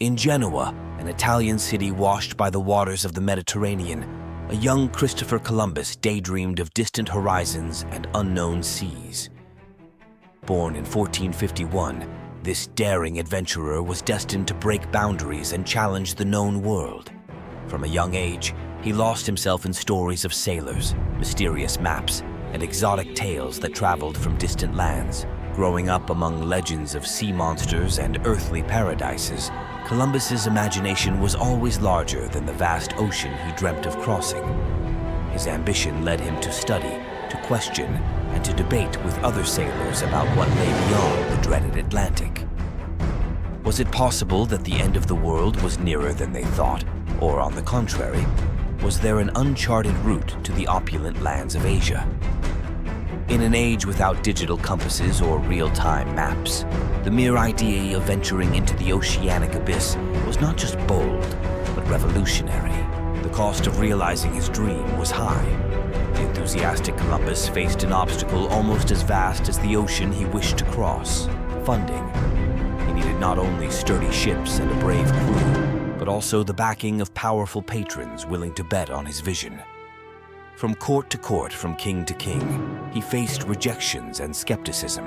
In Genoa, an Italian city washed by the waters of the Mediterranean, a young Christopher Columbus daydreamed of distant horizons and unknown seas. Born in 1451, this daring adventurer was destined to break boundaries and challenge the known world. From a young age, he lost himself in stories of sailors, mysterious maps, and exotic tales that traveled from distant lands. Growing up among legends of sea monsters and earthly paradises, Columbus's imagination was always larger than the vast ocean he dreamt of crossing. His ambition led him to study, to question, and to debate with other sailors about what lay beyond the dreaded Atlantic. Was it possible that the end of the world was nearer than they thought, or on the contrary, was there an uncharted route to the opulent lands of Asia? In an age without digital compasses or real-time maps, the mere idea of venturing into the oceanic abyss was not just bold, but revolutionary. The cost of realizing his dream was high. The enthusiastic Columbus faced an obstacle almost as vast as the ocean he wished to cross: funding. He needed not only sturdy ships and a brave crew, but also the backing of powerful patrons willing to bet on his vision. From court to court, from king to king, he faced rejections and skepticism.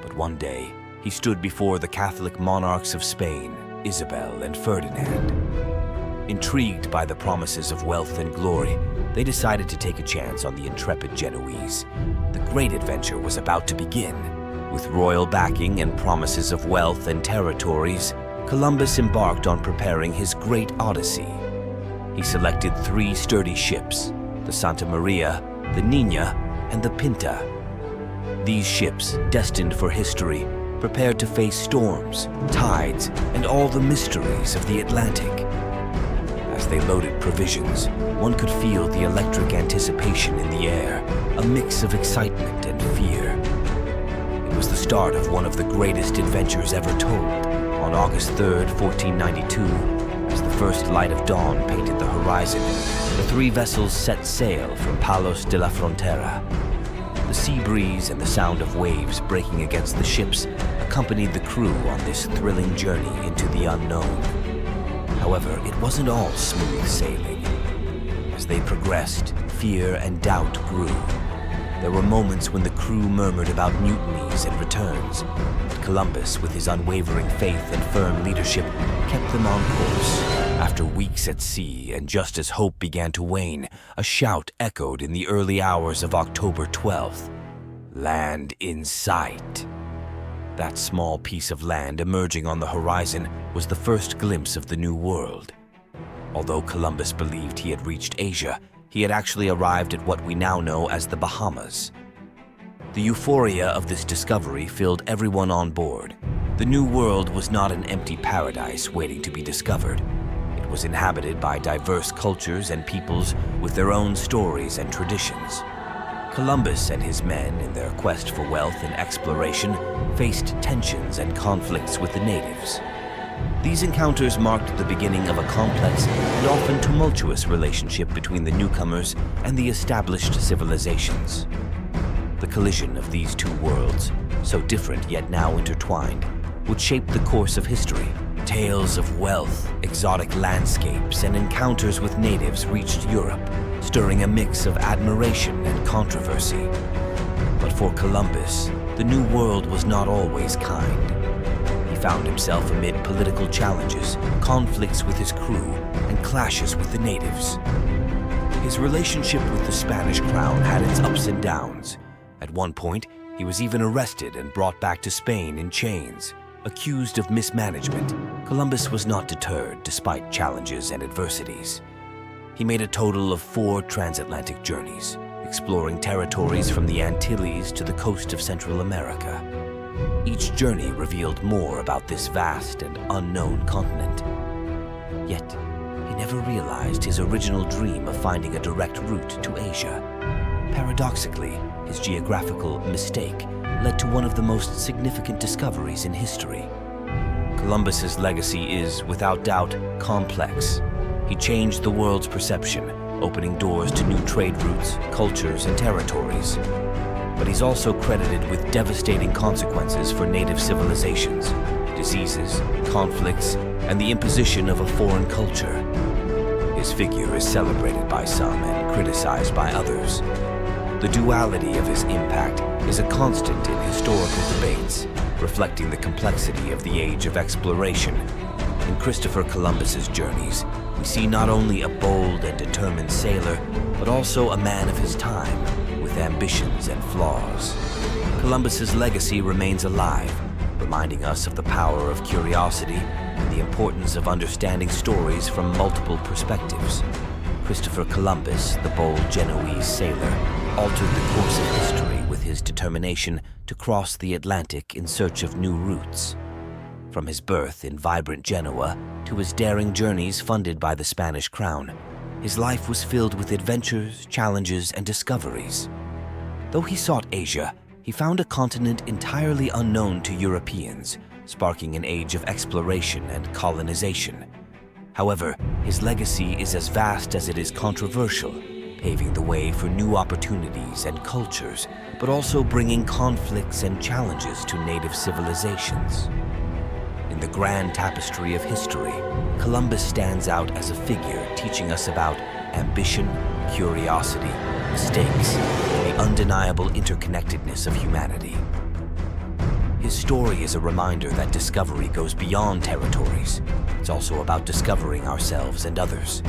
But one day, he stood before the Catholic monarchs of Spain, Isabel and Ferdinand. Intrigued by the promises of wealth and glory, they decided to take a chance on the intrepid Genoese. The great adventure was about to begin. With royal backing and promises of wealth and territories, Columbus embarked on preparing his great odyssey. He selected 3 sturdy ships: the Santa Maria, the Niña, and the Pinta. These ships, destined for history, prepared to face storms, tides, and all the mysteries of the Atlantic. As they loaded provisions, one could feel the electric anticipation in the air, a mix of excitement and fear. It was the start of one of the greatest adventures ever told. On August 3rd, 1492, as the first light of dawn painted the horizon, the 3 vessels set sail from Palos de la Frontera. The sea breeze and the sound of waves breaking against the ships accompanied the crew on this thrilling journey into the unknown. However, it wasn't all smooth sailing. As they progressed, fear and doubt grew. There were moments when the crew murmured about mutinies and returns, but Columbus, with his unwavering faith and firm leadership, kept them on course. After weeks at sea, and just as hope began to wane, a shout echoed in the early hours of October 12th. Land in sight. That small piece of land emerging on the horizon was the first glimpse of the New World. Although Columbus believed he had reached Asia, he had actually arrived at what we now know as the Bahamas. The euphoria of this discovery filled everyone on board. The New World was not an empty paradise waiting to be discovered. It was inhabited by diverse cultures and peoples with their own stories and traditions. Columbus and his men, in their quest for wealth and exploration, faced tensions and conflicts with the natives. These encounters marked the beginning of a complex and often tumultuous relationship between the newcomers and the established civilizations. The collision of these 2 worlds, so different yet now intertwined, would shape the course of history. Tales of wealth, exotic landscapes, and encounters with natives reached Europe, stirring a mix of admiration and controversy. But for Columbus, the New World was not always kind. He found himself amid political challenges, conflicts with his crew, and clashes with the natives. His relationship with the Spanish crown had its ups and downs. At one point, he was even arrested and brought back to Spain in chains. Accused of mismanagement, Columbus was not deterred despite challenges and adversities. He made a total of 4 transatlantic journeys, exploring territories from the Antilles to the coast of Central America. Each journey revealed more about this vast and unknown continent. Yet, he never realized his original dream of finding a direct route to Asia. Paradoxically, his geographical mistake led to one of the most significant discoveries in history. Columbus's legacy is, without doubt, complex. He changed the world's perception, opening doors to new trade routes, cultures, and territories. But he's also credited with devastating consequences for native civilizations. diseases, conflicts, and the imposition of a foreign culture. His figure is celebrated by some and criticized by others. The duality of his impact is a constant in historical debates, reflecting the complexity of the age of exploration. In Christopher Columbus's journeys, we see not only a bold and determined sailor, but also a man of his time, with ambitions and flaws. Columbus's legacy remains alive, reminding us of the power of curiosity and the importance of understanding stories from multiple perspectives. Christopher Columbus, the bold Genoese sailor, altered the course of history with his determination to cross the Atlantic in search of new routes. From his birth in vibrant Genoa to his daring journeys funded by the Spanish crown, his life was filled with adventures, challenges, and discoveries. Though he sought Asia, he found a continent entirely unknown to Europeans, sparking an age of exploration and colonization. However, his legacy is as vast as it is controversial, paving the way for new opportunities and cultures, but also bringing conflicts and challenges to native civilizations. In the grand tapestry of history, Columbus stands out as a figure teaching us about ambition, curiosity, mistakes, and the undeniable interconnectedness of humanity. His story is a reminder that discovery goes beyond territories. It's also about discovering ourselves and others.